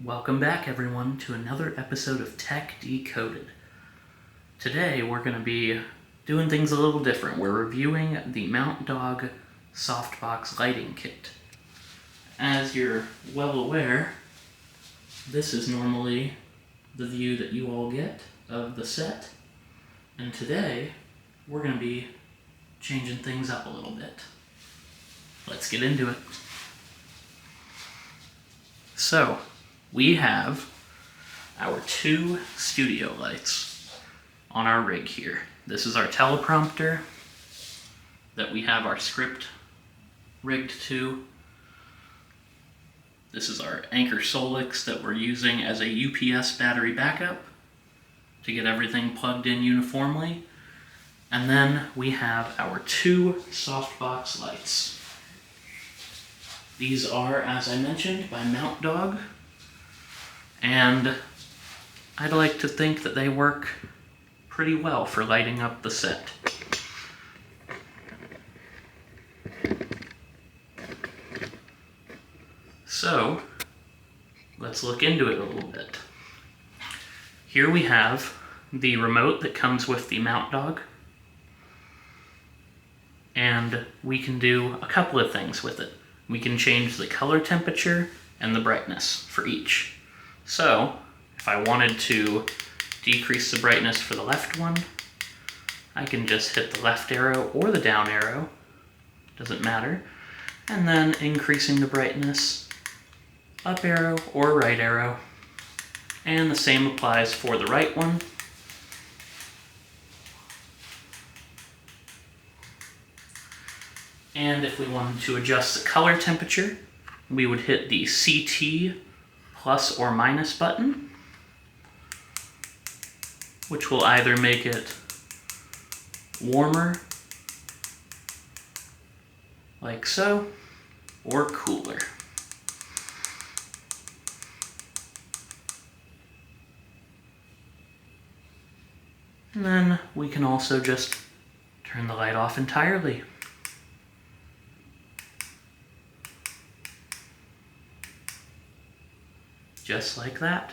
Welcome back, everyone, to another episode of Tech Decoded. Today we're going to be doing things a little different. We're reviewing the Mountdog Softbox lighting kit. As you're well aware, this is normally the view that you all get of the set, and today we're going to be changing things up a little bit. Let's get into it. So, we have our two studio lights on our rig here. This is our teleprompter that we have our script rigged to. This is our Anchor Solix that we're using as a UPS battery backup to get everything plugged in uniformly. And then we have our two softbox lights. These are, as I mentioned, by Mountdog. And I'd like to think that they work pretty well for lighting up the set. So, let's look into it a little bit. Here we have the remote that comes with the Mountdog. And we can do a couple of things with it. We can change the color temperature and the brightness for each. So, if I wanted to decrease the brightness for the left one, I can just hit the left arrow or the down arrow, doesn't matter, and then increasing the brightness, up arrow or right arrow, and the same applies for the right one. And if we wanted to adjust the color temperature, we would hit the CT plus or minus button, which will either make it warmer, like so, or cooler. And then we can also just turn the light off entirely. Just like that.